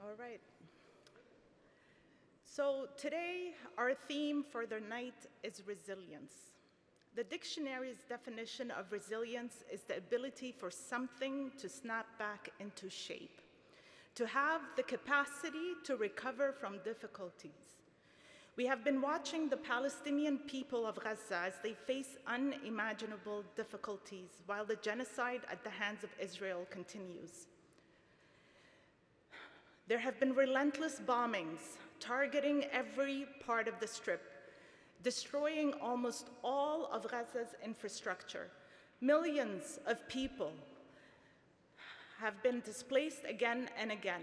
All right. So today, our theme for the night is resilience. The dictionary's definition of resilience is the ability for something to snap back into shape, to have the capacity to recover from difficulties. We have been watching the Palestinian people of Gaza as they face unimaginable difficulties while the genocide at the hands of Israel continues. There have been relentless bombings targeting every part of the Strip, destroying almost all of Gaza's infrastructure. Millions of people have been displaced again and again,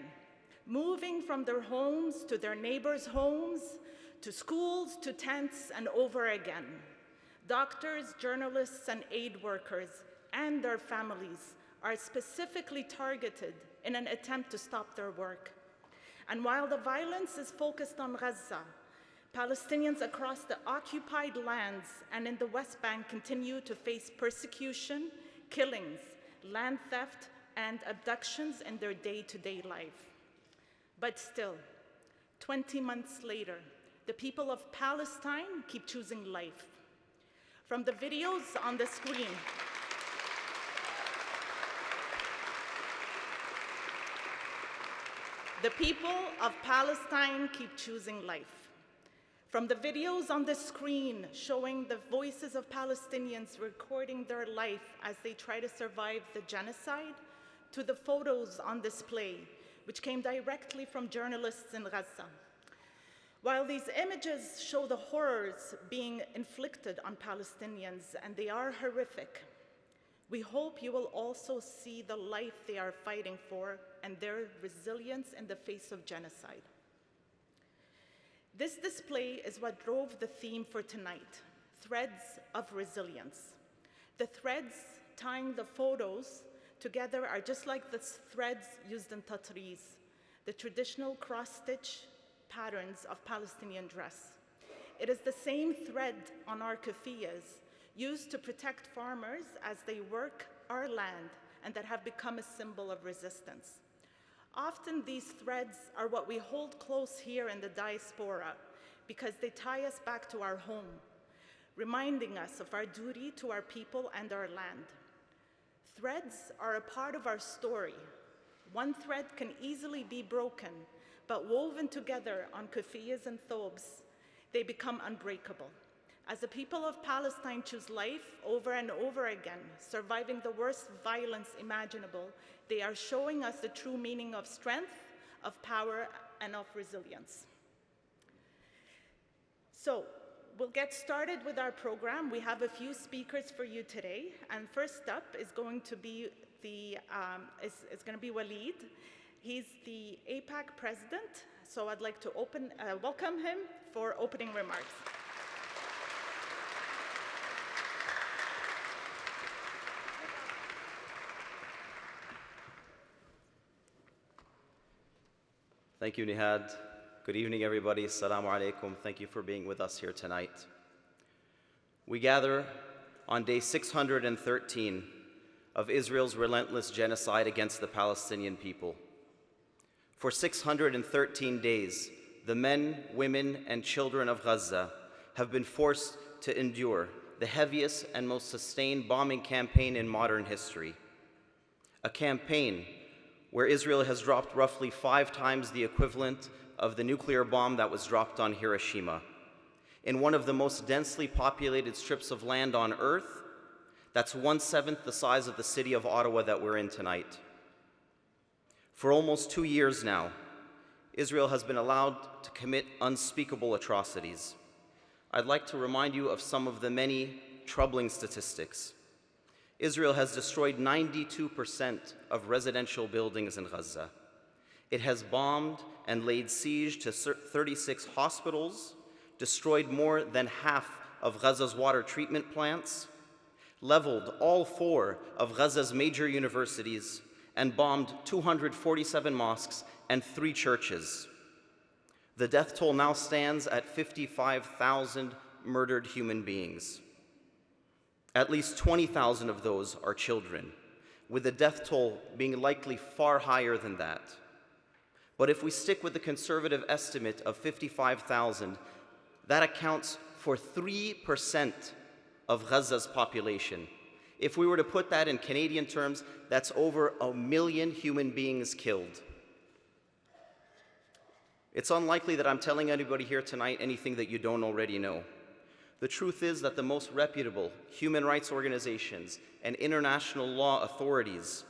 moving from their homes to their neighbors' homes, to schools, to tents, and over again. Doctors, journalists, and aid workers and their families are specifically targeted in an attempt to stop their work. And while the violence is focused on Gaza, Palestinians across the occupied lands and in the West Bank continue to face persecution, killings, land theft, and abductions in their day-to-day life. But still, 20 months later, the people of Palestine keep choosing life. From the videos on the screen, the people of Palestine keep choosing life. From the videos on the screen showing the voices of Palestinians recording their life as they try to survive the genocide, to the photos on display, which came directly from journalists in Gaza. While these images show the horrors being inflicted on Palestinians, and they are horrific, we hope you will also see the life they are fighting for and their resilience in the face of genocide. This display is what drove the theme for tonight, Threads of Resilience. The threads tying the photos together are just like the threads used in tatriz, the traditional cross-stitch patterns of Palestinian dress. It is the same thread on our keffiyehs used to protect farmers as they work our land and that have become a symbol of resistance. Often these threads are what we hold close here in the diaspora because they tie us back to our home, reminding us of our duty to our people and our land. Threads are a part of our story. One thread can easily be broken, but woven together on keffiyehs and thobes, they become unbreakable. As the people of Palestine choose life over and over again, surviving the worst violence imaginable, they are showing us the true meaning of strength, of power, and of resilience. So, we'll get started with our program. We have a few speakers for you today, and first up is going to be Walid. He's the APAC president, so I'd like to welcome him for opening remarks. Thank you, Nihad. Good evening, everybody. Assalamu alaikum. Thank you for being with us here tonight. We gather on day 613 of Israel's relentless genocide against the Palestinian people. For 613 days, the men, women, and children of Gaza have been forced to endure the heaviest and most sustained bombing campaign in modern history. A campaign where Israel has dropped roughly 5 times the equivalent of the nuclear bomb that was dropped on Hiroshima, in one of the most densely populated strips of land on Earth. That's 1/7 the size of the city of Ottawa that we're in tonight. For almost 2 years now, Israel has been allowed to commit unspeakable atrocities. I'd like to remind you of some of the many troubling statistics. Israel has destroyed 92% of residential buildings in Gaza. It has bombed and laid siege to 36 hospitals, destroyed more than half of Gaza's water treatment plants, leveled all 4 of Gaza's major universities, and bombed 247 mosques and 3 churches. The death toll now stands at 55,000 murdered human beings. At least 20,000 of those are children, with the death toll being likely far higher than that. But if we stick with the conservative estimate of 55,000, that accounts for 3% of Gaza's population. If we were to put that in Canadian terms, that's over 1 million human beings killed. It's unlikely that I'm telling anybody here tonight anything that you don't already know. The truth is that the most reputable human rights organizations and international law authorities,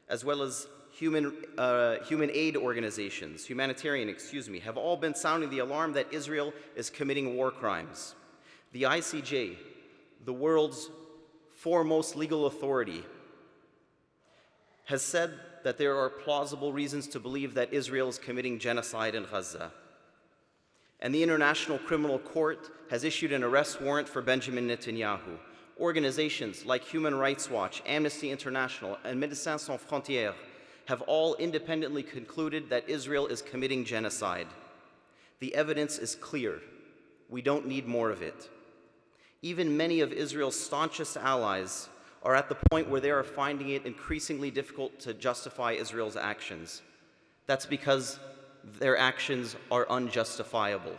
as well as humanitarian organizations, have all been sounding the alarm that Israel is committing war crimes. The ICJ, the world's foremost legal authority, has said that there are plausible reasons to believe that Israel is committing genocide in Gaza. And the International Criminal Court has issued an arrest warrant for Benjamin Netanyahu. Organizations like Human Rights Watch, Amnesty International, and Médecins Sans Frontières have all independently concluded that Israel is committing genocide. The evidence is clear. We don't need more of it. Even many of Israel's staunchest allies are at the point where they are finding it increasingly difficult to justify Israel's actions. That's because their actions are unjustifiable.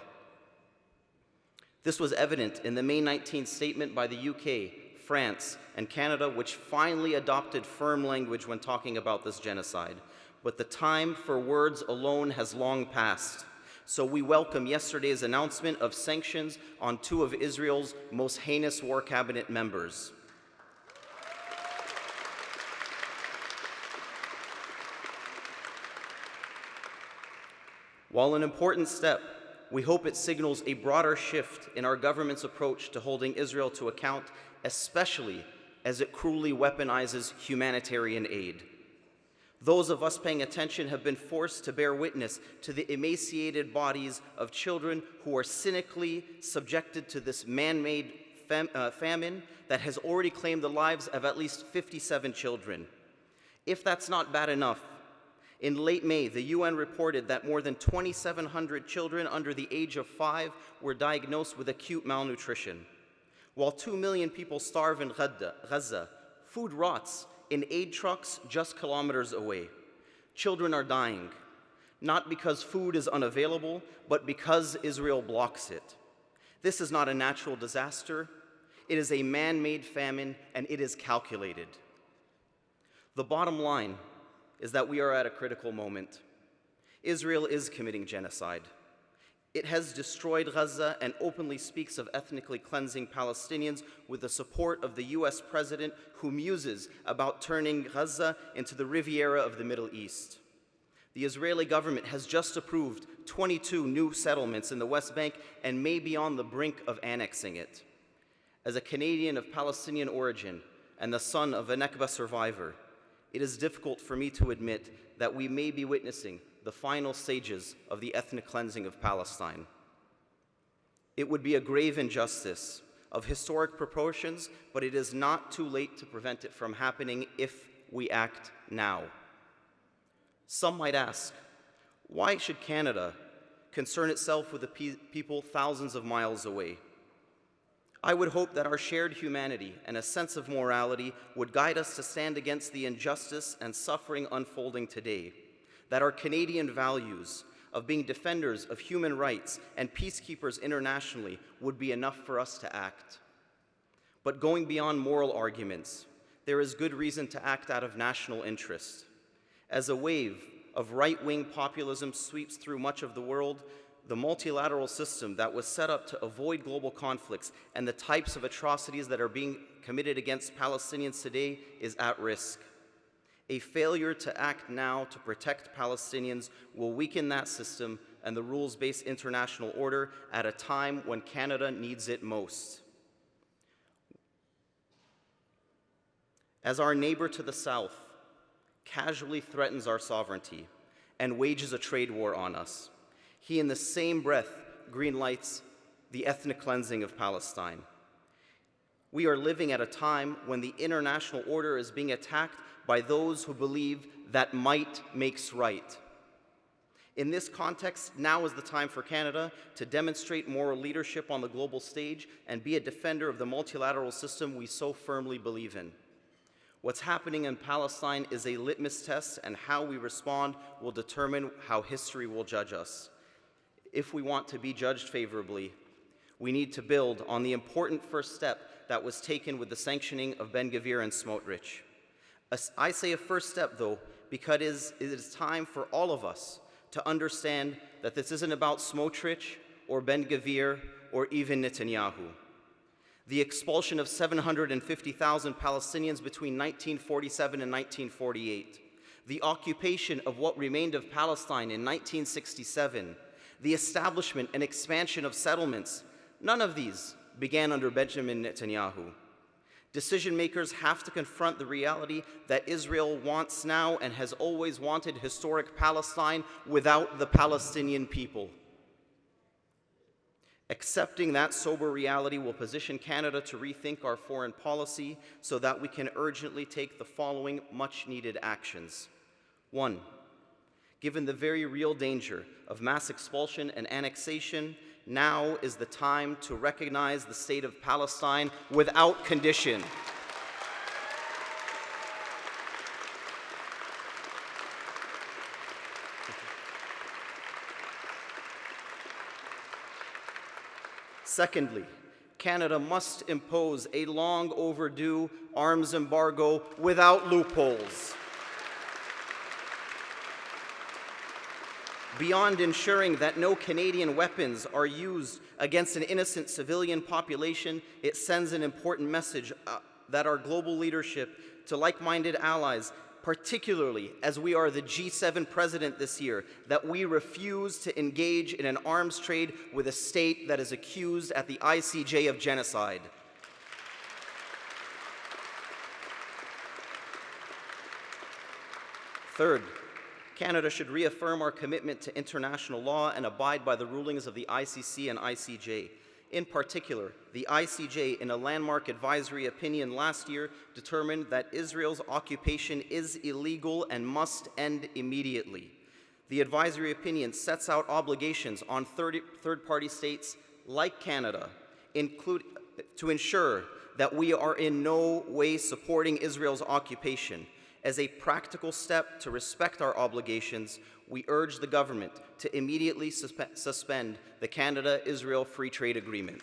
This was evident in the May 19th statement by the UK, France, and Canada, which finally adopted firm language when talking about this genocide. But the time for words alone has long passed. So we welcome yesterday's announcement of sanctions on 2 of Israel's most heinous war cabinet members. While an important step, we hope it signals a broader shift in our government's approach to holding Israel to account, especially as it cruelly weaponizes humanitarian aid. Those of us paying attention have been forced to bear witness to the emaciated bodies of children who are cynically subjected to this man-made famine that has already claimed the lives of at least 57 children. If that's not bad enough, in late May, the UN reported that more than 2,700 children under the age of 5 were diagnosed with acute malnutrition. While 2 million people starve in Gaza, food rots in aid trucks just kilometers away. Children are dying, not because food is unavailable, but because Israel blocks it. This is not a natural disaster. It is a man-made famine, and it is calculated. The bottom line is that we are at a critical moment. Israel is committing genocide. It has destroyed Gaza and openly speaks of ethnically cleansing Palestinians with the support of the US president, who muses about turning Gaza into the Riviera of the Middle East. The Israeli government has just approved 22 new settlements in the West Bank and may be on the brink of annexing it. As a Canadian of Palestinian origin and the son of a Nakba survivor, it is difficult for me to admit that we may be witnessing the final stages of the ethnic cleansing of Palestine. It would be a grave injustice of historic proportions, but it is not too late to prevent it from happening if we act now. Some might ask, why should Canada concern itself with the people thousands of miles away? I would hope that our shared humanity and a sense of morality would guide us to stand against the injustice and suffering unfolding today, that our Canadian values of being defenders of human rights and peacekeepers internationally would be enough for us to act. But going beyond moral arguments, there is good reason to act out of national interest. As a wave of right-wing populism sweeps through much of the world, the multilateral system that was set up to avoid global conflicts and the types of atrocities that are being committed against Palestinians today is at risk. A failure to act now to protect Palestinians will weaken that system and the rules-based international order at a time when Canada needs it most. As our neighbor to the south casually threatens our sovereignty and wages a trade war on us, he in the same breath greenlights the ethnic cleansing of Palestine. We are living at a time when the international order is being attacked by those who believe that might makes right. In this context, now is the time for Canada to demonstrate moral leadership on the global stage and be a defender of the multilateral system we so firmly believe in. What's happening in Palestine is a litmus test, and how we respond will determine how history will judge us. If we want to be judged favorably, we need to build on the important first step that was taken with the sanctioning of Ben-Gvir and Smotrich. I say a first step, though, because it is time for all of us to understand that this isn't about Smotrich or Ben-Gvir or even Netanyahu. The expulsion of 750,000 Palestinians between 1947 and 1948, the occupation of what remained of Palestine in 1967, the establishment and expansion of settlements, none of these began under Benjamin Netanyahu. Decision makers have to confront the reality that Israel wants now and has always wanted historic Palestine without the Palestinian people. Accepting that sober reality will position Canada to rethink our foreign policy so that we can urgently take the following much-needed actions. 1, given the very real danger of mass expulsion and annexation, now is the time to recognize the state of Palestine without condition. Secondly, Canada must impose a long overdue arms embargo without loopholes. Beyond ensuring that no Canadian weapons are used against an innocent civilian population, it sends an important message that our global leadership to like-minded allies, particularly as we are the G7 president this year, that we refuse to engage in an arms trade with a state that is accused at the ICJ of genocide. Third, Canada should reaffirm our commitment to international law and abide by the rulings of the ICC and ICJ. In particular, the ICJ, in a landmark advisory opinion last year, determined that Israel's occupation is illegal and must end immediately. The advisory opinion sets out obligations on third-party states like Canada, to ensure that we are in no way supporting Israel's occupation. As a practical step to respect our obligations, we urge the government to immediately suspend the Canada-Israel Free Trade Agreement.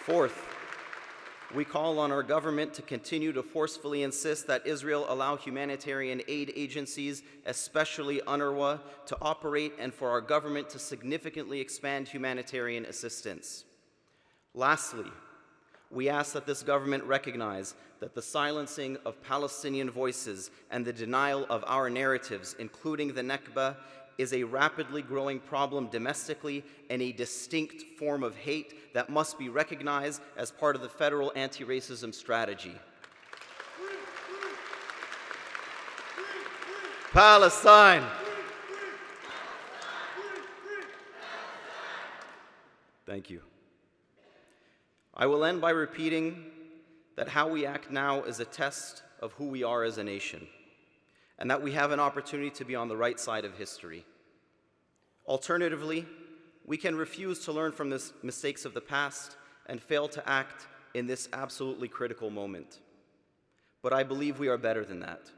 Fourth, we call on our government to continue to forcefully insist that Israel allow humanitarian aid agencies, especially UNRWA, to operate and for our government to significantly expand humanitarian assistance. Lastly, we ask that this government recognize that the silencing of Palestinian voices and the denial of our narratives, including the Nakba, is a rapidly growing problem domestically and a distinct form of hate that must be recognized as part of the federal anti-racism strategy. Palestine! Thank you. I will end by repeating that how we act now is a test of who we are as a nation, and that we have an opportunity to be on the right side of history. Alternatively, we can refuse to learn from the mistakes of the past and fail to act in this absolutely critical moment. But I believe we are better than that.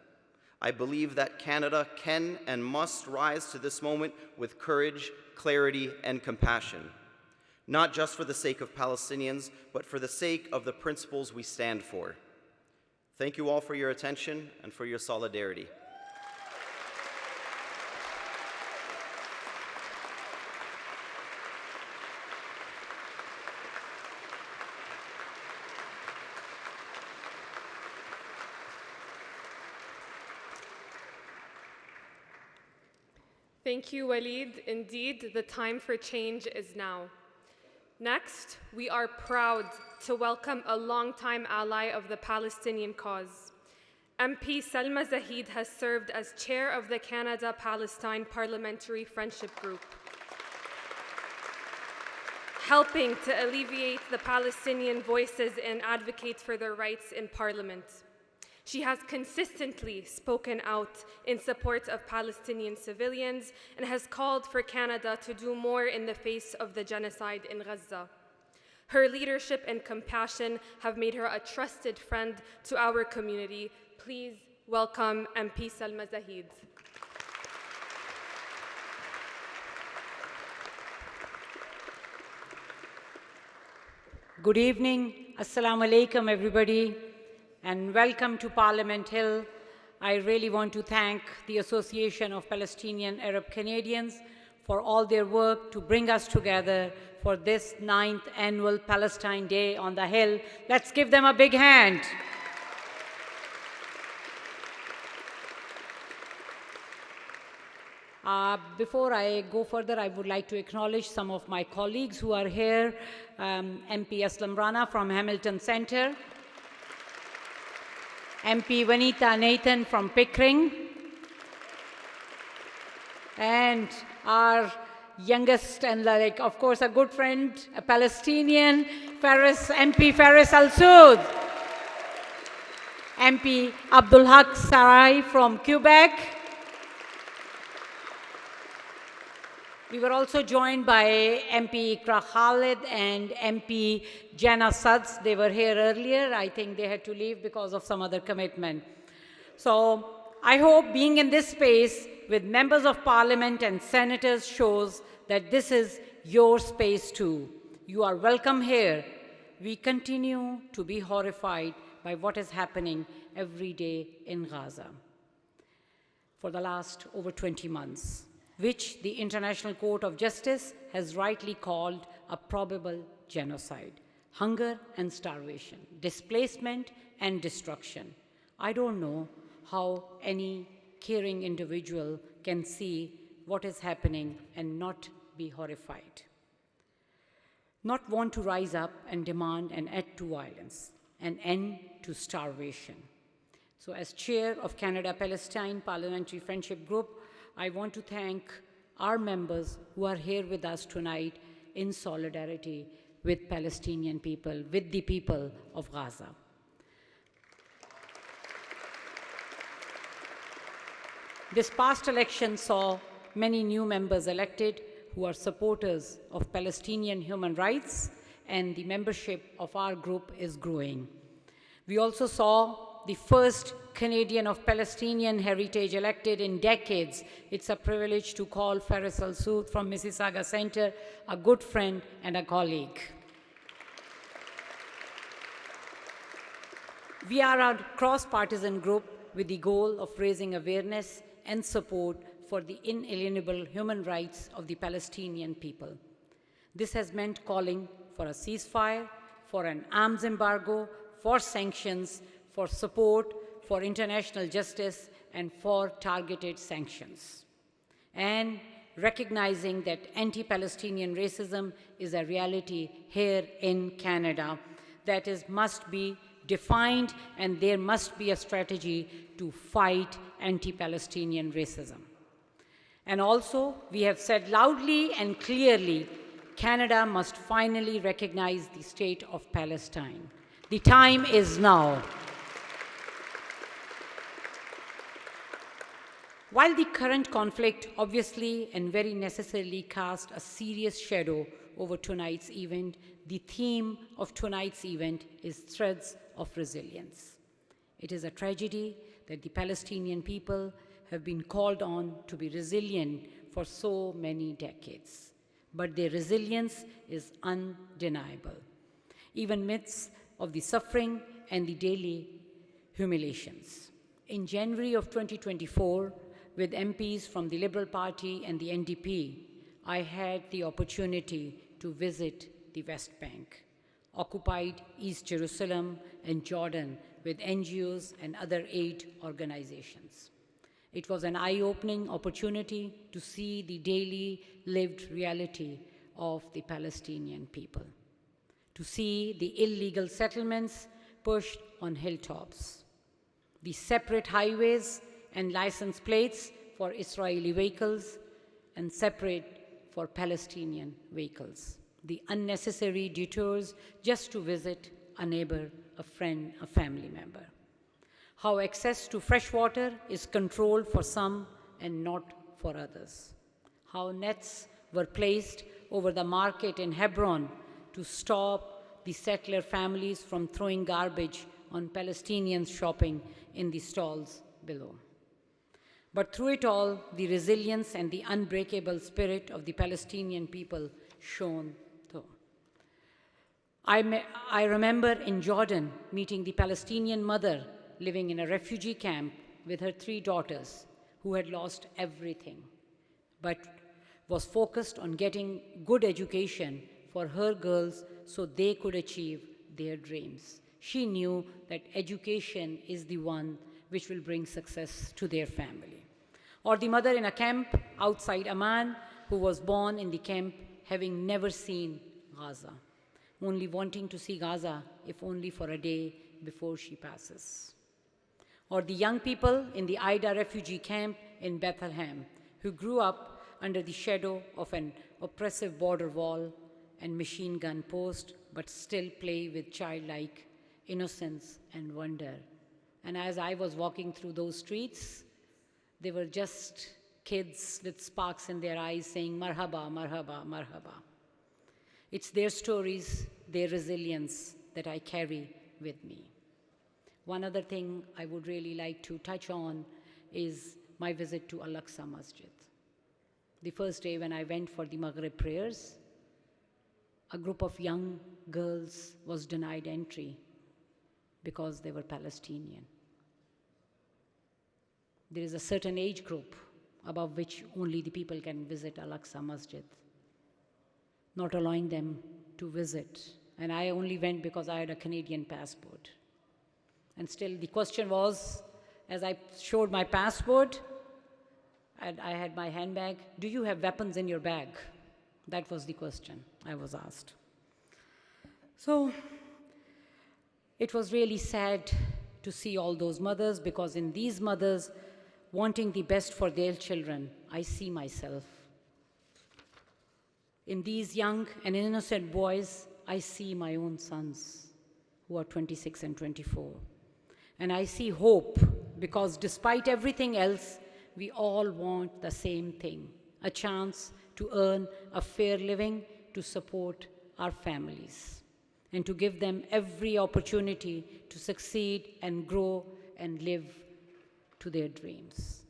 I believe that Canada can and must rise to this moment with courage, clarity, and compassion, not just for the sake of Palestinians, but for the sake of the principles we stand for. Thank you all for your attention and for your solidarity. Thank you, Walid. Indeed, the time for change is now. Next, we are proud to welcome a longtime ally of the Palestinian cause. MP Salma Zahid has served as chair of the Canada-Palestine Parliamentary Friendship Group, helping to alleviate the Palestinian voices and advocate for their rights in Parliament. She has consistently spoken out in support of Palestinian civilians and has called for Canada to do more in the face of the genocide in Gaza. Her leadership and compassion have made her a trusted friend to our community. Please welcome MP Salma Zahid. Good evening. Assalamu alaikum, everybody, and welcome to Parliament Hill. I really want to thank the Association of Palestinian Arab Canadians for all their work to bring us together for this 9th annual Palestine Day on the Hill. Let's give them a big hand. Before I go further, I would like to acknowledge some of my colleagues who are here. MP Aslam Rana from Hamilton Center, MP Vanita Nathan from Pickering, and our youngest and, of course, a good friend, a Palestinian, MP Faris Al-Soud, MP Abdul Haq Sarai from Quebec. We were also joined by MP Ikra Khalid and MP Jana Suds. They were here earlier. I think they had to leave because of some other commitment. So I hope being in this space with members of parliament and senators shows that this is your space too. You are welcome here. We continue to be horrified by what is happening every day in Gaza for the last over 20 months. Which the International Court of Justice has rightly called a probable genocide. Hunger and starvation, displacement and destruction. I don't know how any caring individual can see what is happening and not be horrified. Not want to rise up and demand an end to violence, an end to starvation. So as chair of Canada-Palestine Parliamentary Friendship Group, I want to thank our members who are here with us tonight in solidarity with Palestinian people, with the people of Gaza. This past election saw many new members elected who are supporters of Palestinian human rights, and the membership of our group is growing. We also saw the first Canadian of Palestinian heritage elected in decades. It's a privilege to call Faris Al-Soud from Mississauga Center a good friend and a colleague. We are a cross-partisan group with the goal of raising awareness and support for the inalienable human rights of the Palestinian people. This has meant calling for a ceasefire, for an arms embargo, for sanctions, for support for international justice, and for targeted sanctions. And recognizing that anti-Palestinian racism is a reality here in Canada that must be defined, and there must be a strategy to fight anti-Palestinian racism. And also, we have said loudly and clearly, Canada must finally recognize the state of Palestine. The time is now. While the current conflict obviously and very necessarily cast a serious shadow over tonight's event, the theme of tonight's event is Threads of Resilience. It is a tragedy that the Palestinian people have been called on to be resilient for so many decades. But their resilience is undeniable, even amidst of the suffering and the daily humiliations. In January of 2024, with MPs from the Liberal Party and the NDP, I had the opportunity to visit the West Bank, occupied East Jerusalem and Jordan with NGOs and other aid organizations. It was an eye-opening opportunity to see the daily lived reality of the Palestinian people, to see the illegal settlements pushed on hilltops, the separate highways and license plates for Israeli vehicles and separate for Palestinian vehicles, the unnecessary detours just to visit a neighbor, a friend, a family member. How access to fresh water is controlled for some and not for others. How nets were placed over the market in Hebron to stop the settler families from throwing garbage on Palestinians shopping in the stalls below. But through it all, the resilience and the unbreakable spirit of the Palestinian people shone through. I remember in Jordan meeting the Palestinian mother living in a refugee camp with her 3 daughters who had lost everything, but was focused on getting good education for her girls so they could achieve their dreams. She knew that education is the one which will bring success to their family. Or the mother in a camp outside Amman who was born in the camp having never seen Gaza, only wanting to see Gaza if only for a day before she passes. Or the young people in the Ida refugee camp in Bethlehem who grew up under the shadow of an oppressive border wall and machine gun post, but still play with childlike innocence and wonder. And as I was walking through those streets, they were just kids with sparks in their eyes saying, "Marhaba, marhaba, marhaba." It's their stories, their resilience that I carry with me. One other thing I would really like to touch on is my visit to Al-Aqsa Masjid. The first day when I went for the Maghrib prayers, a group of young girls was denied entry because they were Palestinian. There is a certain age group above which only the people can visit Al-Aqsa Masjid, not allowing them to visit. And I only went because I had a Canadian passport. And still the question was, as I showed my passport, and I had my handbag, "Do you have weapons in your bag?" That was the question I was asked. So it was really sad to see all those mothers, because in these mothers wanting the best for their children, I see myself. In these young and innocent boys, I see my own sons who are 26 and 24. And I see hope, because despite everything else, we all want the same thing: a chance to earn a fair living, to support our families, and to give them every opportunity to succeed and grow and live to their dreams.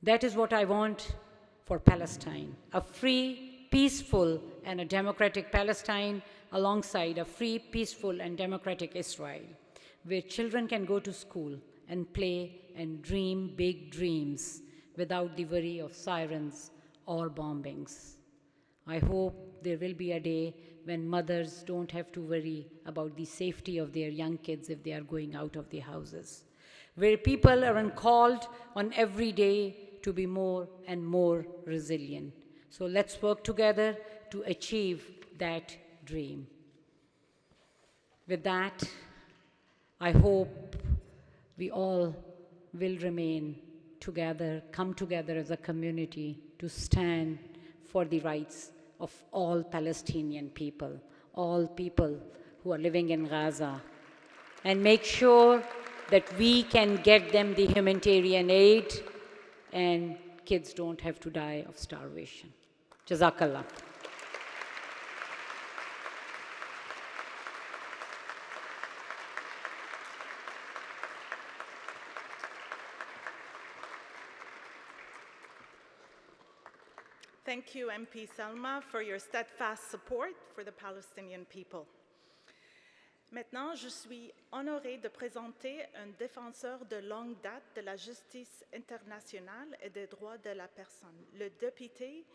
That is what I want for Palestine: a free, peaceful, and a democratic Palestine alongside a free, peaceful, and democratic Israel, where children can go to school and play and dream big dreams without the worry of sirens or bombings. I hope there will be a day when mothers don't have to worry about the safety of their young kids if they are going out of their houses, where people are called on every day to be more and more resilient. So let's work together to achieve that dream. With that, I hope we all will remain together, come together as a community to stand for the rights of all Palestinian people, all people who are living in Gaza, and make sure that we can get them the humanitarian aid and kids don't have to die of starvation. Jazakallah. Thank you, MP Salma, for your steadfast support for the Palestinian people. Maintenant, je suis honorée de présenter un défenseur de longue date de la justice internationale et des droits de la personne. Le député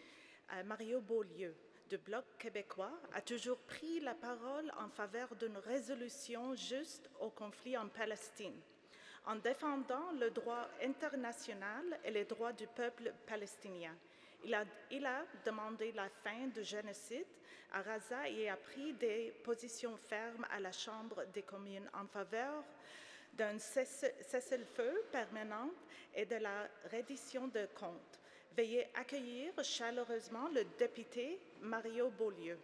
Mario Beaulieu, du Bloc québécois, a toujours pris la parole en faveur d'une résolution juste au conflit en Palestine, en défendant le droit international et les droits du peuple palestinien. Il a demandé la fin du génocide à Gaza et a pris des positions fermes à la Chambre des communes en faveur d'un cessez-le-feu permanent et de la reddition de comptes. Veuillez accueillir chaleureusement le député Mario Beaulieu.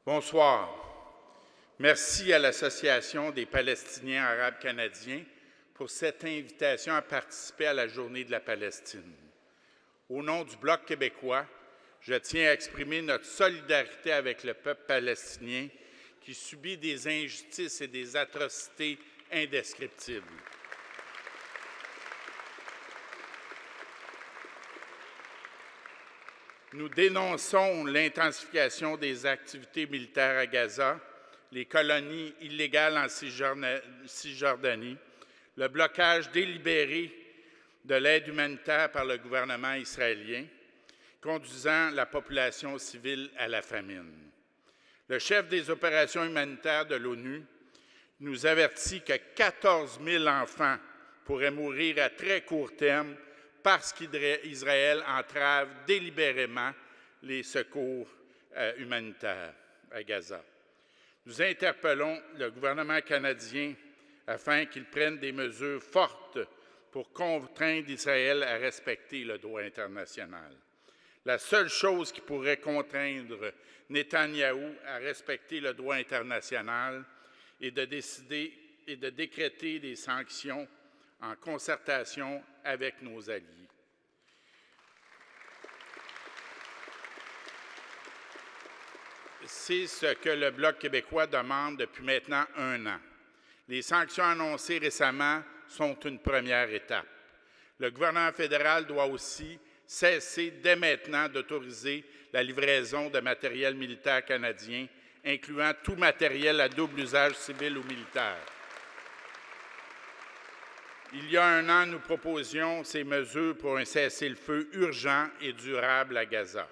Bonsoir. Merci à l'Association des Palestiniens arabes canadiens pour cette invitation à participer à la Journée de la Palestine. Au nom du Bloc québécois, je tiens à exprimer notre solidarité avec le peuple palestinien qui subit des injustices et des atrocités indescriptibles. Nous dénonçons l'intensification des activités militaires à Gaza, les colonies illégales en Cisjordanie, le blocage délibéré de l'aide humanitaire par le gouvernement israélien, conduisant la population civile à la famine. Le chef des opérations humanitaires de l'ONU nous avertit que 14 000 enfants pourraient mourir à très court terme parce qu'Israël entrave délibérément les secours humanitaires à Gaza. Nous interpellons le gouvernement canadien afin qu'il prenne des mesures fortes pour contraindre Israël à respecter le droit international. La seule chose qui pourrait contraindre Netanyahou à respecter le droit international est de décréter des sanctions en concertation avec nos alliés. C'est ce que le Bloc québécois demande depuis maintenant 1 an. Les sanctions annoncées récemment sont une première étape. Le gouvernement fédéral doit aussi cesser dès maintenant d'autoriser la livraison de matériel militaire canadien, incluant tout matériel à double usage civil ou militaire. Il y a 1 an, nous proposions ces mesures pour un cessez-le-feu urgent et durable à Gaza.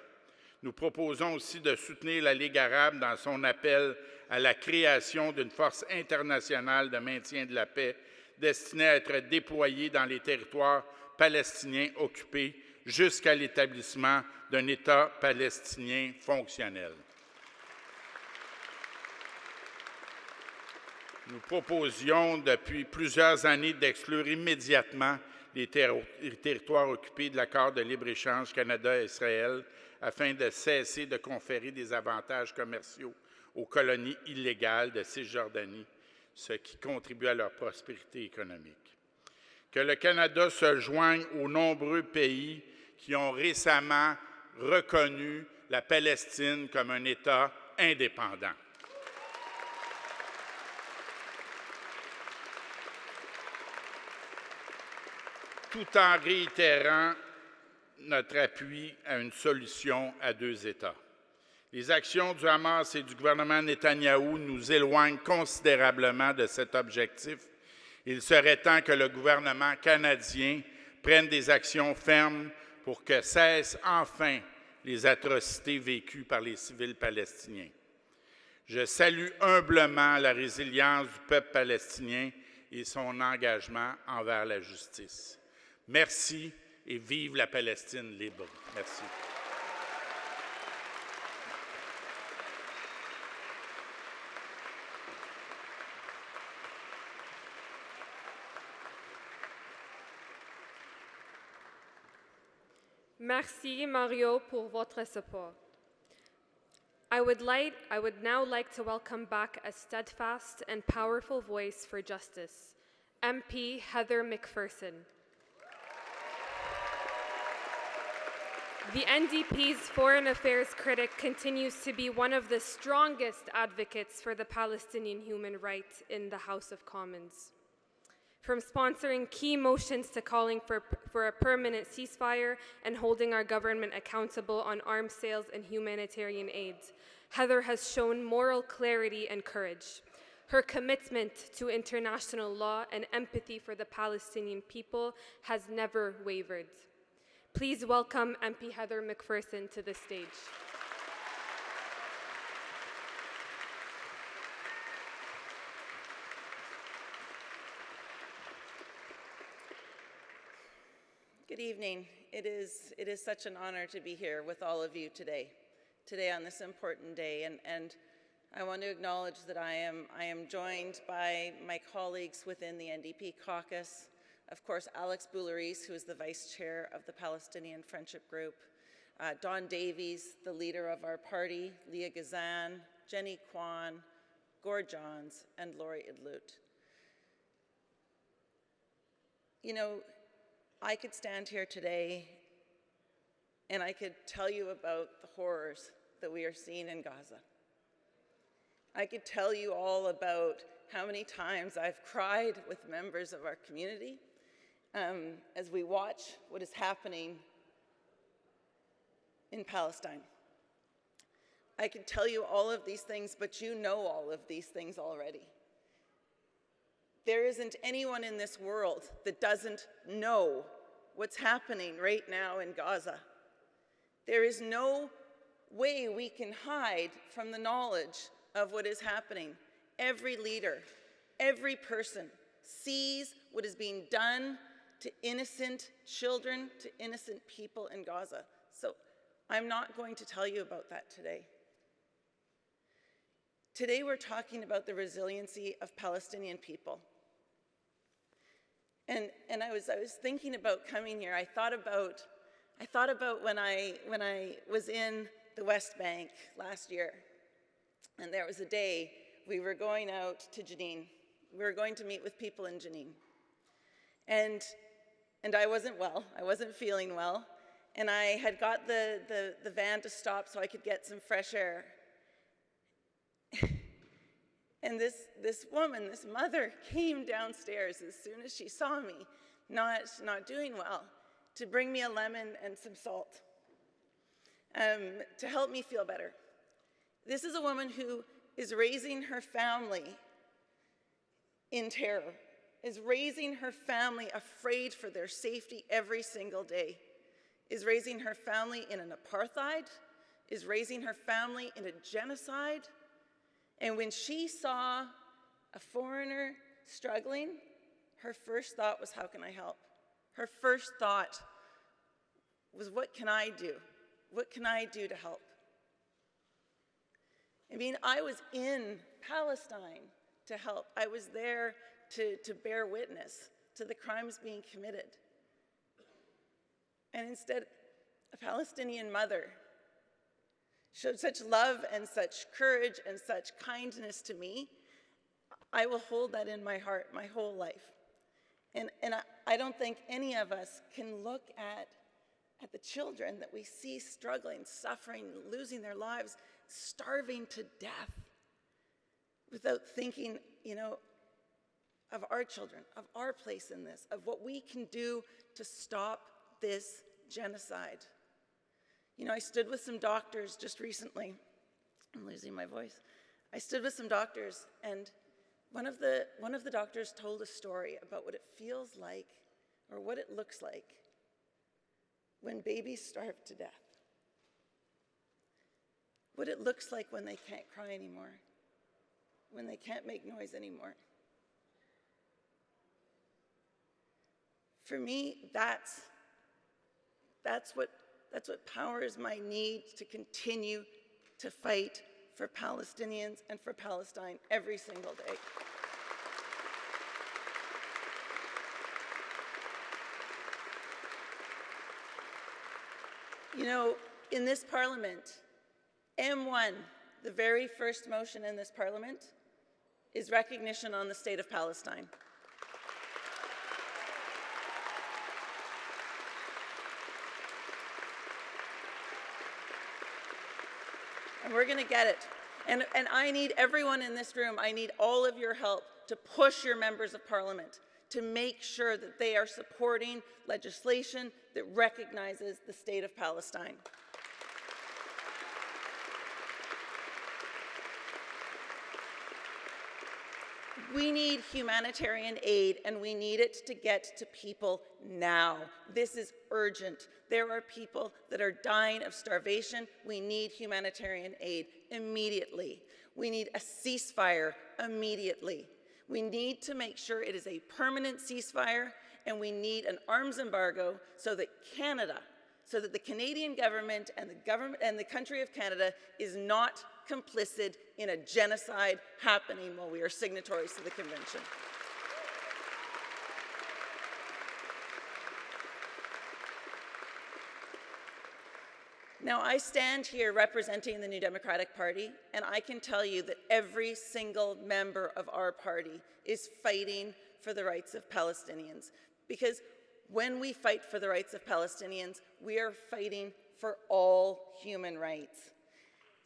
Nous proposons aussi de soutenir la Ligue arabe dans son appel à la création d'une force internationale de maintien de la paix destinée à être déployée dans les territoires palestiniens occupés jusqu'à l'établissement d'un État palestinien fonctionnel. Nous proposions depuis plusieurs années d'exclure immédiatement les territoires occupés de l'accord de libre-échange Canada-Israël afin de cesser de conférer des avantages commerciaux aux colonies illégales de Cisjordanie, ce qui contribue à leur prospérité économique. Que le Canada se joigne aux nombreux pays qui ont récemment reconnu la Palestine comme un État indépendant. Tout en réitérant notre appui à une solution à 2 États. Les actions du Hamas et du gouvernement Netanyahou nous éloignent considérablement de cet objectif. Il serait temps que le gouvernement canadien prenne des actions fermes pour que cessent enfin les atrocités vécues par les civils palestiniens. Je salue humblement la résilience du peuple palestinien et son engagement envers la justice. Merci et vive la Palestine libre. Merci. Merci, Mario, pour votre support. I would now like to welcome back a steadfast and powerful voice for justice, MP Heather McPherson. The NDP's foreign affairs critic continues to be one of the strongest advocates for the Palestinian human rights in the House of Commons. From sponsoring key motions to calling for a permanent ceasefire and holding our government accountable on arms sales and humanitarian aid, Heather has shown moral clarity and courage. Her commitment to international law and empathy for the Palestinian people has never wavered. Please welcome MP Heather McPherson to the stage. Good evening. It is such an honor to be here with all of you today on this important day. And I want to acknowledge that I am joined by my colleagues within the NDP caucus. Of course, Alex Boulerice, who is the vice chair of the Palestinian Friendship Group, Don Davies, the leader of our party, Leah Gazan, Jenny Kwan, Gord Johns, and Laurie Idloot. You know, I could stand here today and I could tell you about the horrors that we are seeing in Gaza. I could tell you all about how many times I've cried with members of our community as we watch what is happening in Palestine. I could tell you all of these things, but you know all of these things already. There isn't anyone in this world that doesn't know what's happening right now in Gaza. There is no way we can hide from the knowledge of what is happening. Every leader, every person sees what is being done to innocent children, to innocent people in Gaza. So I'm not going to tell you about that today. Today we're talking about the resiliency of Palestinian people. And I was thinking about coming here. I thought about when I was in the West Bank last year, and there was a day we were going out to Jenin. We were going to meet with people in Jenin, and I wasn't well. I wasn't feeling well, and I had got the van to stop so I could get some fresh air. And this woman, this mother, came downstairs as soon as she saw me not doing well, to bring me a lemon and some salt to help me feel better. This is a woman who is raising her family in terror, is raising her family afraid for their safety every single day, is raising her family in an apartheid, is raising her family in a genocide. And when she saw a foreigner struggling, her first thought was, how can I help? Her first thought was, what can I do? What can I do to help? I mean, I was in Palestine to help. I was there to bear witness to the crimes being committed. And instead, a Palestinian mother showed such love and such courage and such kindness to me. I will hold that in my heart my whole life. And I don't think any of us can look at the children that we see struggling, suffering, losing their lives, starving to death, without thinking, you know, of our children, of our place in this, of what we can do to stop this genocide. You know, I stood with some doctors just recently. I'm losing my voice. I stood with some doctors, and one of the doctors told a story about what it feels like, or what it looks like, when babies starve to death. What it looks like when they can't cry anymore, when they can't make noise anymore. For me, that's what powers my need to continue to fight for Palestinians and for Palestine every single day. You know, in this parliament, M1, the very first motion in this parliament, is recognition on the state of Palestine. And we're going to get it. And I need everyone in this room, I need all of your help to push your members of parliament to make sure that they are supporting legislation that recognizes the state of Palestine. We need humanitarian aid, and we need it to get to people now. This is urgent. There are people that are dying of starvation. We need humanitarian aid immediately. We need a ceasefire immediately. We need to make sure it is a permanent ceasefire, and we need an arms embargo so that the Canadian government and the country of Canada is not complicit in a genocide happening while we are signatories to the convention. Now, I stand here representing the New Democratic Party, and I can tell you that every single member of our party is fighting for the rights of Palestinians. Because when we fight for the rights of Palestinians, we are fighting for all human rights.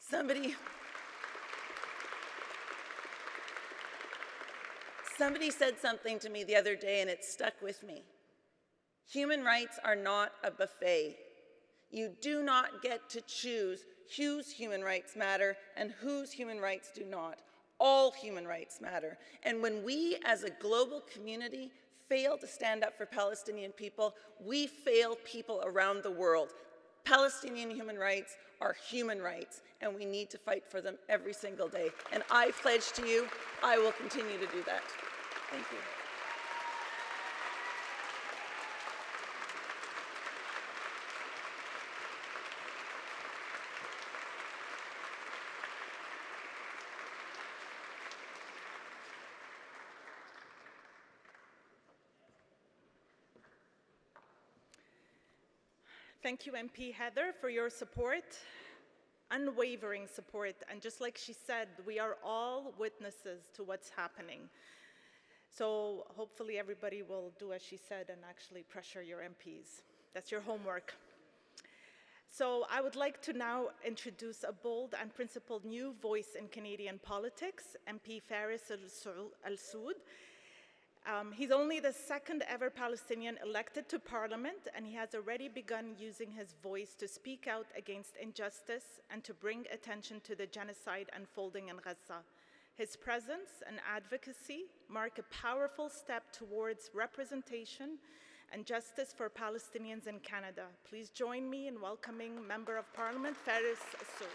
Somebody said something to me the other day, and it stuck with me. Human rights are not a buffet. You do not get to choose whose human rights matter and whose human rights do not. All human rights matter. And when we as a global community fail to stand up for Palestinian people, we fail people around the world. Palestinian human rights are human rights, and we need to fight for them every single day. And I pledge to you, I will continue to do that. Thank you. Thank you, MP Heather, for your support, unwavering support. And just like she said, we are all witnesses to what's happening. So hopefully everybody will do as she said and actually pressure your MPs. That's your homework. So I would like to now introduce a bold and principled new voice in Canadian politics, MP Faris Al-Soud. He's only the second ever Palestinian elected to parliament, and he has already begun using his voice to speak out against injustice and to bring attention to the genocide unfolding in Gaza. His presence and advocacy mark a powerful step towards representation and justice for Palestinians in Canada. Please join me in welcoming Member of Parliament Faris Al-Soud.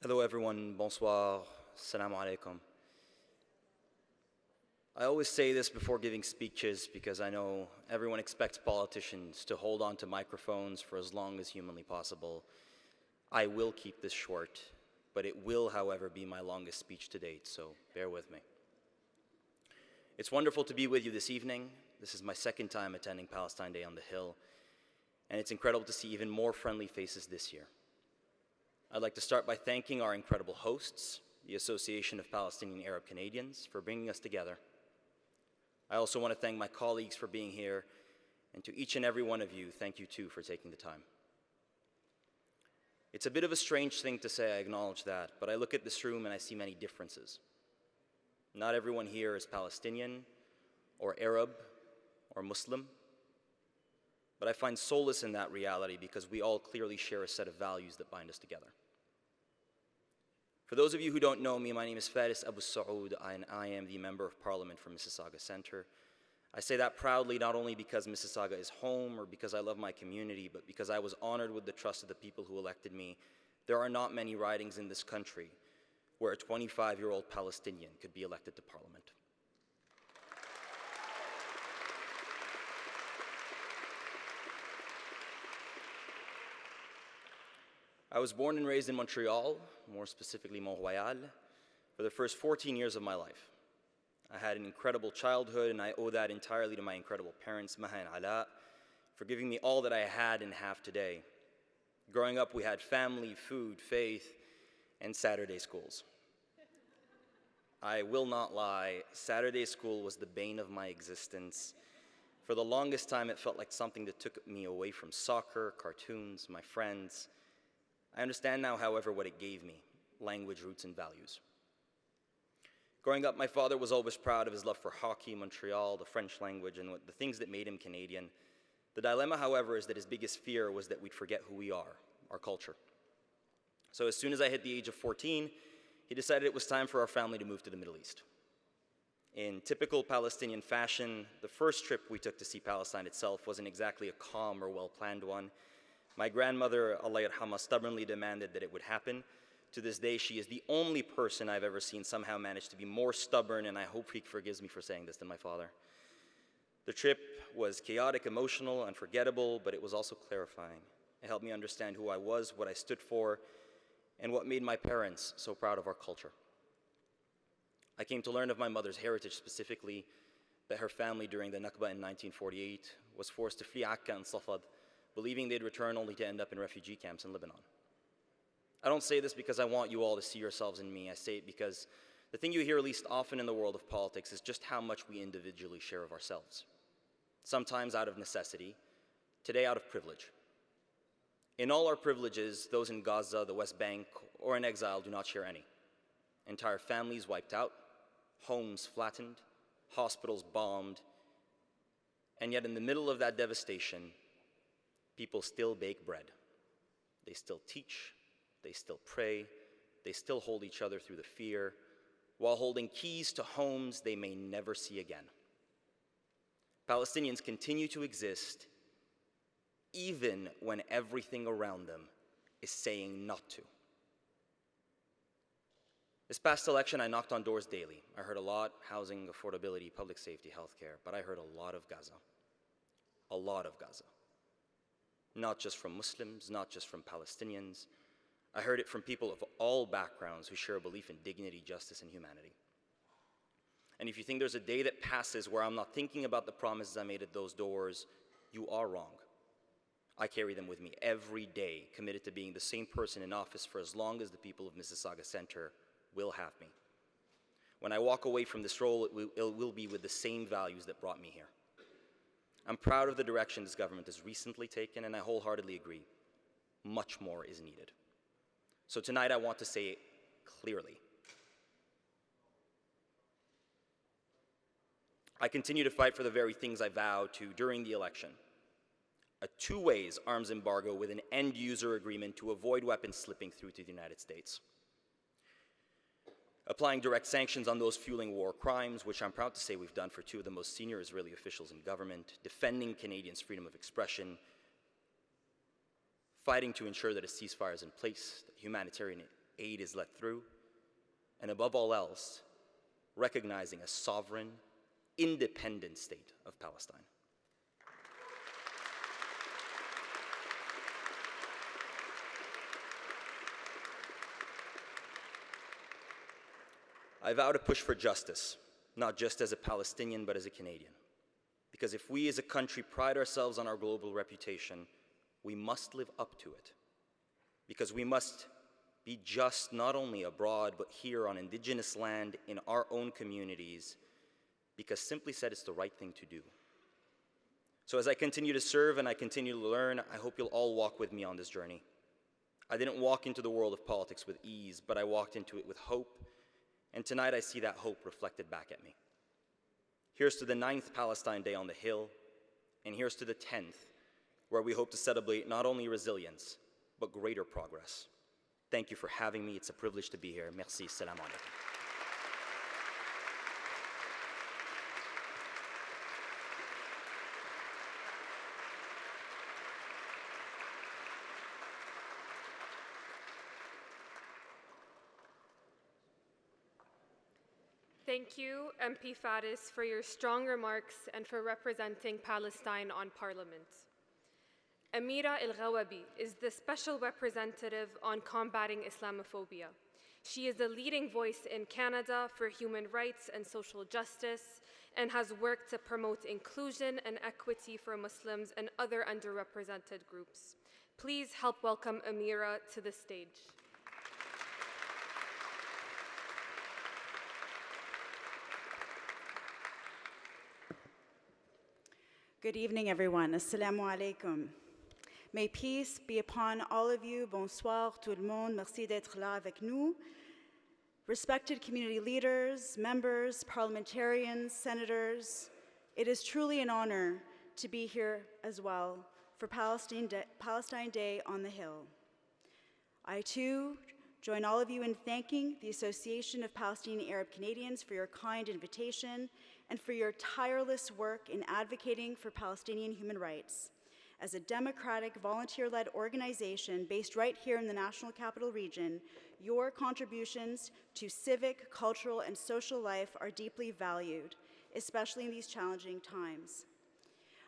Hello everyone, bonsoir, assalamu alaikum. I always say this before giving speeches because I know everyone expects politicians to hold on to microphones for as long as humanly possible. I will keep this short, but it will, however, be my longest speech to date, so bear with me. It's wonderful to be with you this evening. This is my second time attending Palestine Day on the Hill, and it's incredible to see even more friendly faces this year. I'd like to start by thanking our incredible hosts, the Association of Palestinian Arab Canadians, for bringing us together. I also want to thank my colleagues for being here, and to each and every one of you, thank you too for taking the time. It's a bit of a strange thing to say, I acknowledge that, but I look at this room and I see many differences. Not everyone here is Palestinian, or Arab, or Muslim, but I find solace in that reality because we all clearly share a set of values that bind us together. For those of you who don't know me, my name is Faris Al-Soud, and I am the Member of Parliament for Mississauga Centre. I say that proudly not only because Mississauga is home or because I love my community, but because I was honored with the trust of the people who elected me. There are not many ridings in this country where a 25-year-old Palestinian could be elected to Parliament. I was born and raised in Montreal, more specifically Mont-Royal, for the first 14 years of my life. I had an incredible childhood, and I owe that entirely to my incredible parents, Maha and Ala, for giving me all that I had and have today. Growing up, we had family, food, faith, and Saturday schools. I will not lie, Saturday school was the bane of my existence. For the longest time, it felt like something that took me away from soccer, cartoons, my friends. I understand now, however, what it gave me: language, roots, and values. Growing up, my father was always proud of his love for hockey, Montreal, the French language, and the things that made him Canadian. The dilemma, however, is that his biggest fear was that we'd forget who we are, our culture. So as soon as I hit the age of 14, he decided it was time for our family to move to the Middle East. In typical Palestinian fashion, the first trip we took to see Palestine itself wasn't exactly a calm or well-planned one. My grandmother, Allah yarhamha, stubbornly demanded that it would happen. To this day, she is the only person I've ever seen somehow manage to be more stubborn, and I hope he forgives me for saying this, than my father. The trip was chaotic, emotional, unforgettable, but it was also clarifying. It helped me understand who I was, what I stood for, and what made my parents so proud of our culture. I came to learn of my mother's heritage, specifically that her family during the Nakba in 1948 was forced to flee Akka and Safad, believing they'd return only to end up in refugee camps in Lebanon. I don't say this because I want you all to see yourselves in me. I say it because the thing you hear least often in the world of politics is just how much we individually share of ourselves. Sometimes out of necessity, today out of privilege. In all our privileges, those in Gaza, the West Bank, or in exile do not share any. Entire families wiped out, homes flattened, hospitals bombed, and yet in the middle of that devastation, people still bake bread. They still teach, they still pray, they still hold each other through the fear, while holding keys to homes they may never see again. Palestinians continue to exist even when everything around them is saying not to. This past election, I knocked on doors daily. I heard a lot: housing, affordability, public safety, healthcare, but I heard a lot of Gaza. A lot of Gaza. Not just from Muslims, not just from Palestinians. I heard it from people of all backgrounds who share a belief in dignity, justice, and humanity. And if you think there's a day that passes where I'm not thinking about the promises I made at those doors, you are wrong. I carry them with me every day, committed to being the same person in office for as long as the people of Mississauga Centre will have me. When I walk away from this role, it will be with the same values that brought me here. I'm proud of the direction this government has recently taken, and I wholeheartedly agree. Much more is needed. So tonight I want to say it clearly. I continue to fight for the very things I vowed to during the election. A two-way arms embargo with an end-user agreement to avoid weapons slipping through to the United States. Applying direct sanctions on those fueling war crimes, which I'm proud to say we've done for two of the most senior Israeli officials in government, defending Canadians' freedom of expression, fighting to ensure that a ceasefire is in place, that humanitarian aid is let through, and above all else, recognizing a sovereign, independent state of Palestine. I vow to push for justice, not just as a Palestinian, but as a Canadian. Because if we as a country pride ourselves on our global reputation, we must live up to it. Because we must be just not only abroad, but here on Indigenous land in our own communities, because simply said, it's the right thing to do. So as I continue to serve and I continue to learn, I hope you'll all walk with me on this journey. I didn't walk into the world of politics with ease, but I walked into it with hope. And tonight I see that hope reflected back at me. Here's to the 9th Palestine Day on the Hill, and here's to the 10th, where we hope to celebrate not only resilience, but greater progress. Thank you for having me. It's a privilege to be here. Merci. Salam alaikum. Thank you, MP Faris, for your strong remarks and for representing Palestine on Parliament. Amira El-Ghawabi is the Special Representative on Combating Islamophobia. She is a leading voice in Canada for human rights and social justice and has worked to promote inclusion and equity for Muslims and other underrepresented groups. Please help welcome Amira to the stage. Good evening, everyone. Assalamu alaikum. May peace be upon all of you. Bonsoir, tout le monde. Merci d'être là avec nous. Respected community leaders, members, parliamentarians, senators, it is truly an honor to be here as well for Palestine Day on the Hill. I, too, join all of you in thanking the Association of Palestinian Arab Canadians for your kind invitation and for your tireless work in advocating for Palestinian human rights. As a democratic, volunteer-led organization based right here in the National Capital Region, your contributions to civic, cultural, and social life are deeply valued, especially in these challenging times.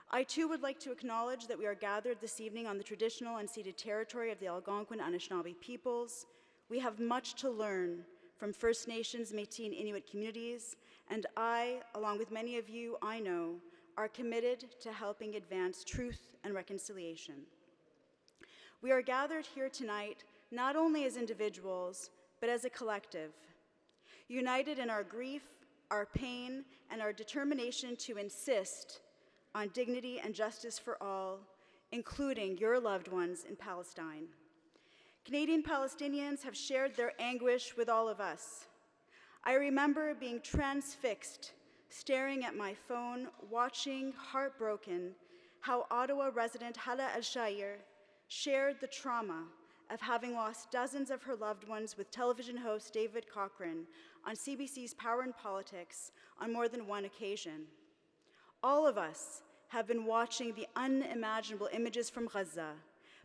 I, too, would like to acknowledge that we are gathered this evening on the traditional unceded territory of the Algonquin Anishinaabe peoples. We have much to learn from First Nations, Métis, and Inuit communities, and I, along with many of you I know, are committed to helping advance truth and reconciliation. We are gathered here tonight not only as individuals, but as a collective, united in our grief, our pain, and our determination to insist on dignity and justice for all, including your loved ones in Palestine. Canadian Palestinians have shared their anguish with all of us. I remember being transfixed, staring at my phone, watching, heartbroken, how Ottawa resident Hala Al-Shayer shared the trauma of having lost dozens of her loved ones with television host David Cochrane on CBC's Power and Politics on more than one occasion. All of us have been watching the unimaginable images from Gaza,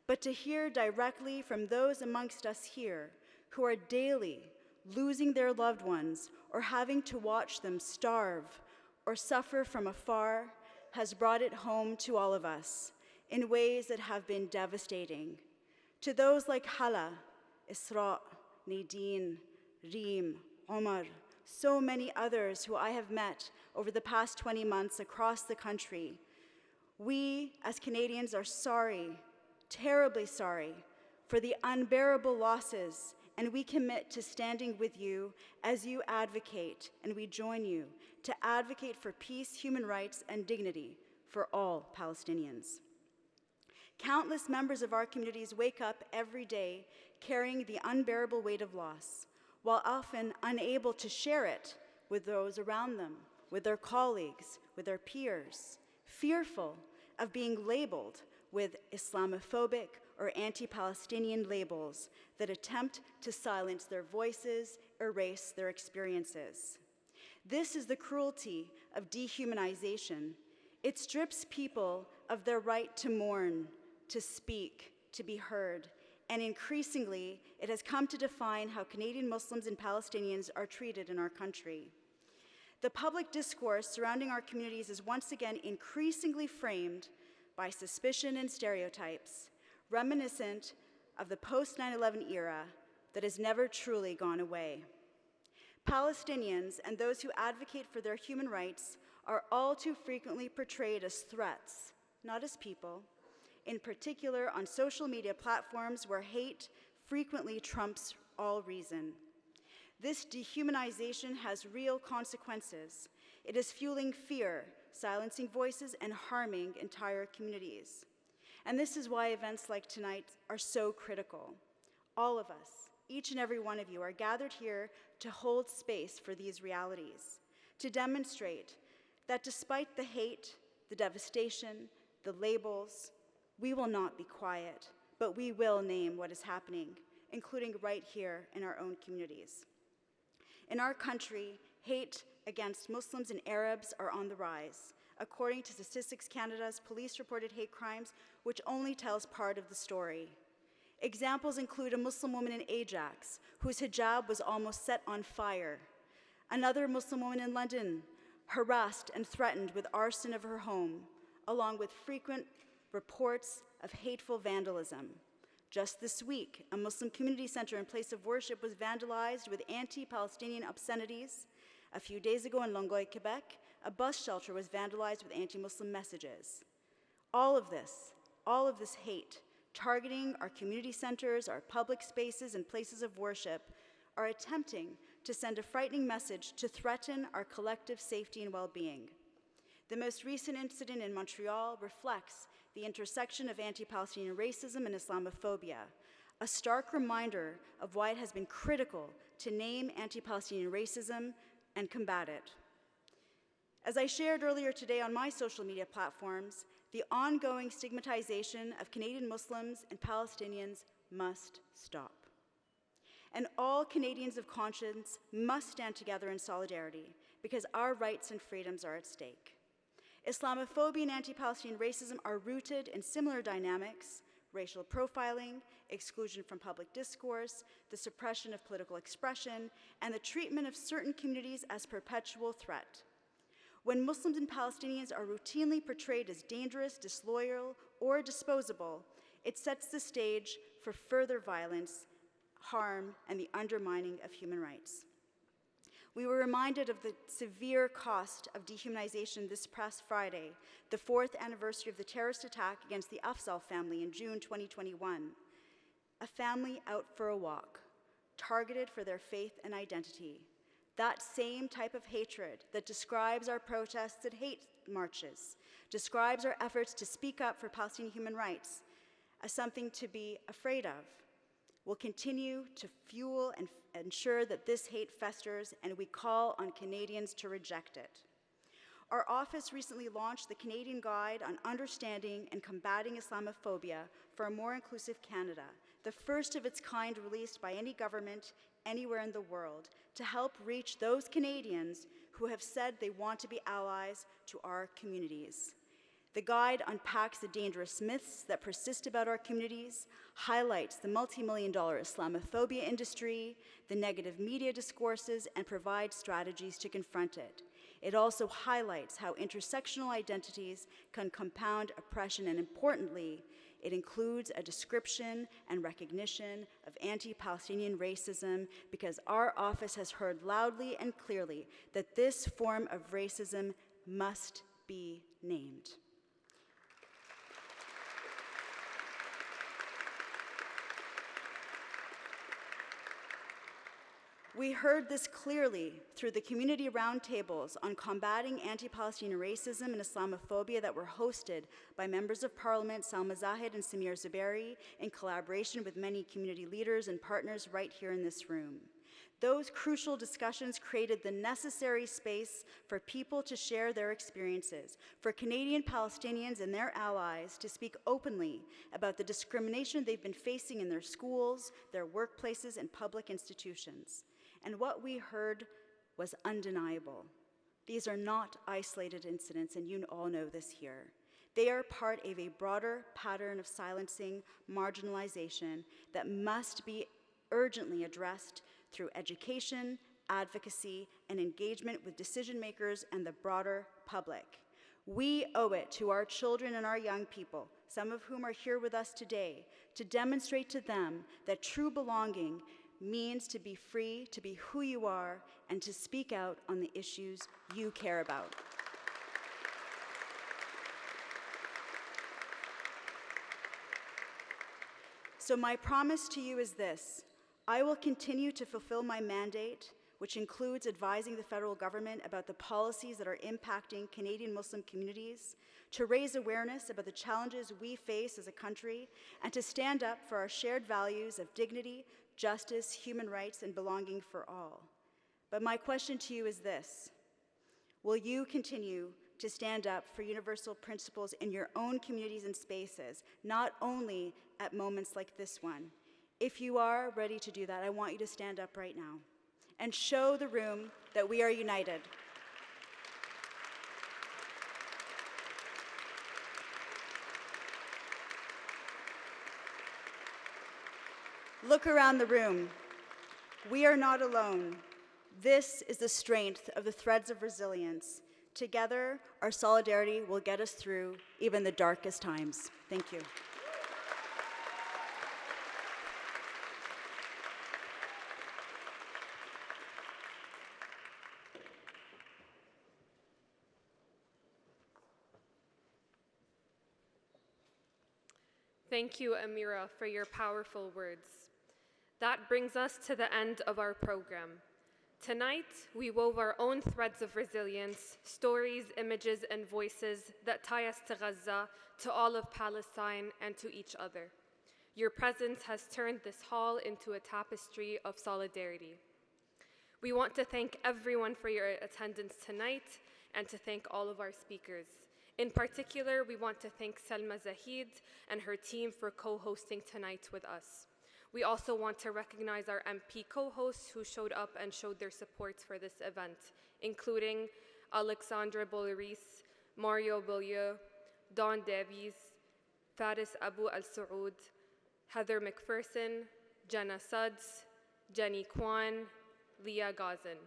but to hear directly from those amongst us here who are daily losing their loved ones or having to watch them starve or suffer from afar has brought it home to all of us in ways that have been devastating. To those like Hala, Isra, Nadine, Reem, Omar, so many others who I have met over the past 20 months across the country, we as Canadians are sorry, terribly sorry, for the unbearable losses, and we commit to standing with you as you advocate, and we join you to advocate for peace, human rights, and dignity for all Palestinians. Countless members of our communities wake up every day carrying the unbearable weight of loss, while often unable to share it with those around them, with their colleagues, with their peers, fearful of being labeled with Islamophobic or anti-Palestinian labels that attempt to silence their voices, erase their experiences. This is the cruelty of dehumanization. It strips people of their right to mourn, to speak, to be heard, and increasingly, it has come to define how Canadian Muslims and Palestinians are treated in our country. The public discourse surrounding our communities is once again increasingly framed by suspicion and stereotypes, reminiscent of the post-9/11 era that has never truly gone away. Palestinians and those who advocate for their human rights are all too frequently portrayed as threats, not as people, in particular on social media platforms where hate frequently trumps all reason. This dehumanization has real consequences. It is fueling fear, silencing voices, and harming entire communities. And this is why events like tonight are so critical. All of us, each and every one of you, are gathered here to hold space for these realities, to demonstrate that despite the hate, the devastation, the labels, we will not be quiet, but we will name what is happening, including right here in our own communities. In our country, hate against Muslims and Arabs are on the rise, according to Statistics Canada's police-reported hate crimes, which only tells part of the story. Examples include a Muslim woman in Ajax, whose hijab was almost set on fire, another Muslim woman in London, harassed and threatened with arson of her home, along with frequent reports of hateful vandalism. Just this week, a Muslim community center and place of worship was vandalized with anti-Palestinian obscenities. A few days ago in Longueuil, Quebec, a bus shelter was vandalized with anti-Muslim messages. All of this hate, targeting our community centers, our public spaces, and places of worship, are attempting to send a frightening message to threaten our collective safety and well-being. The most recent incident in Montreal reflects the intersection of anti-Palestinian racism and Islamophobia, a stark reminder of why it has been critical to name anti-Palestinian racism and combat it. As I shared earlier today on my social media platforms, the ongoing stigmatization of Canadian Muslims and Palestinians must stop. And all Canadians of conscience must stand together in solidarity because our rights and freedoms are at stake. Islamophobia and anti-Palestinian racism are rooted in similar dynamics: racial profiling, exclusion from public discourse, the suppression of political expression, and the treatment of certain communities as perpetual threat. When Muslims and Palestinians are routinely portrayed as dangerous, disloyal, or disposable, it sets the stage for further violence, harm, and the undermining of human rights. We were reminded of the severe cost of dehumanization this past Friday, the 4th anniversary of the terrorist attack against the Afzal family in June 2021. A family out for a walk, targeted for their faith and identity. That same type of hatred that describes our protests and hate marches, describes our efforts to speak up for Palestinian human rights as something to be afraid of, will continue to fuel and ensure that this hate festers, and we call on Canadians to reject it. Our office recently launched the Canadian Guide on Understanding and Combating Islamophobia for a More Inclusive Canada, the first of its kind released by any government anywhere in the world, to help reach those Canadians who have said they want to be allies to our communities. The guide unpacks the dangerous myths that persist about our communities, highlights the multi-million-dollar Islamophobia industry, the negative media discourses, and provides strategies to confront it. It also highlights how intersectional identities can compound oppression, and importantly, it includes a description and recognition of anti-Palestinian racism, because our office has heard loudly and clearly that this form of racism must be named. We heard this clearly through the community roundtables on combating anti-Palestinian racism and Islamophobia that were hosted by members of Parliament Salma Zahid and Samir Zubairi in collaboration with many community leaders and partners right here in this room. Those crucial discussions created the necessary space for people to share their experiences, for Canadian Palestinians and their allies to speak openly about the discrimination they've been facing in their schools, their workplaces, and public institutions. And what we heard was undeniable. These are not isolated incidents, and you all know this here. They are part of a broader pattern of silencing, marginalization that must be urgently addressed through education, advocacy, and engagement with decision makers and the broader public. We owe it to our children and our young people, some of whom are here with us today, to demonstrate to them that true belonging means to be free, to be who you are, and to speak out on the issues you care about. So my promise to you is this: I will continue to fulfill my mandate, which includes advising the federal government about the policies that are impacting Canadian Muslim communities, to raise awareness about the challenges we face as a country, and to stand up for our shared values of dignity, justice, human rights, and belonging for all. But my question to you is this: will you continue to stand up for universal principles in your own communities and spaces, not only at moments like this one? If you are ready to do that, I want you to stand up right now and show the room that we are united. Look around the room. We are not alone. This is the strength of the threads of resilience. Together, our solidarity will get us through even the darkest times. Thank you. Thank you, Amira, for your powerful words. That brings us to the end of our program. Tonight, we wove our own threads of resilience, stories, images, and voices that tie us to Gaza, to all of Palestine, and to each other. Your presence has turned this hall into a tapestry of solidarity. We want to thank everyone for your attendance tonight and to thank all of our speakers. In particular, we want to thank Salma Zahid and her team for co-hosting tonight with us. We also want to recognize our MP co-hosts who showed up and showed their support for this event, including Alexandra Bolaris, Mario Beaulieu, Dawn Davies, Faris Abu Al-Saud, Heather McPherson, Jenna Suds, Jenny Kwan, Leah Gazin.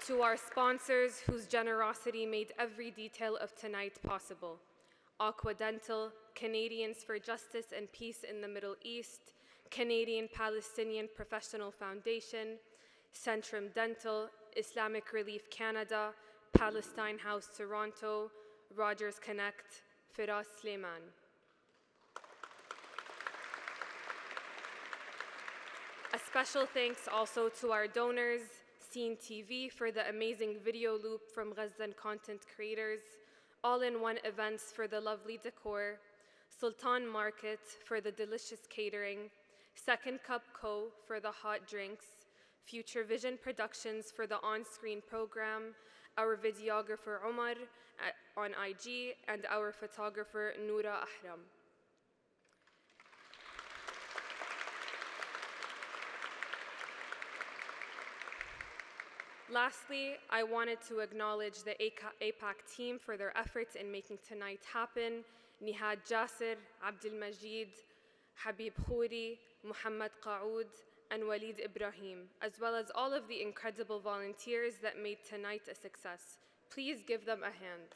To our sponsors whose generosity made every detail of tonight possible, Aqua Dental, Canadians for Justice and Peace in the Middle East, Canadian Palestinian Professional Foundation, Centrum Dental, Islamic Relief Canada, Palestine House Toronto, Rogers Connect, Firas Sleiman. A special thanks also to our donors, Scene TV for the amazing video loop from Ghazan content creators, all-in-one events for the lovely decor, Sultan Market for the delicious catering, Second Cup Co. for the hot drinks, Future Vision Productions for the on-screen program, our videographer Omar on IG, and our photographer Noura Ahram. Lastly, I wanted to acknowledge the APAC team for their efforts in making tonight happen. Nihad Jasser, Abdul Majid, Habib Khouri, Muhammad Qaoud, and Walid Ibrahim, as well as all of the incredible volunteers that made tonight a success. Please give them a hand.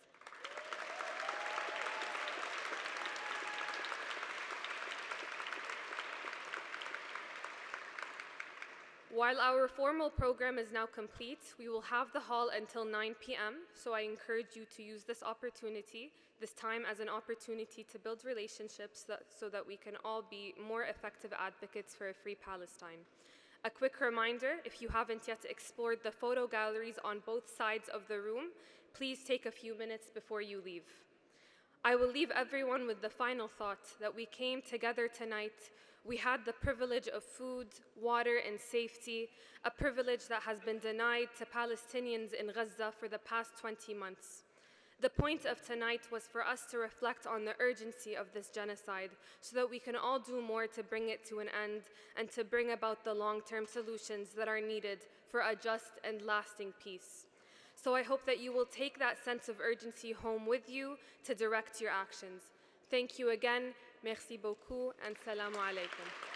While our formal program is now complete, we will have the hall until 9 p.m., so I encourage you to use this opportunity, this time as an opportunity to build relationships so that we can all be more effective advocates for a free Palestine. A quick reminder, if you haven't yet explored the photo galleries on both sides of the room, please take a few minutes before you leave. I will leave everyone with the final thought that we came together tonight. We had the privilege of food, water, and safety, a privilege that has been denied to Palestinians in Gaza for the past 20 months. The point of tonight was for us to reflect on the urgency of this genocide so that we can all do more to bring it to an end and to bring about the long-term solutions that are needed for a just and lasting peace. So I hope that you will take that sense of urgency home with you to direct your actions. Thank you again. Merci beaucoup and salamu alaikum.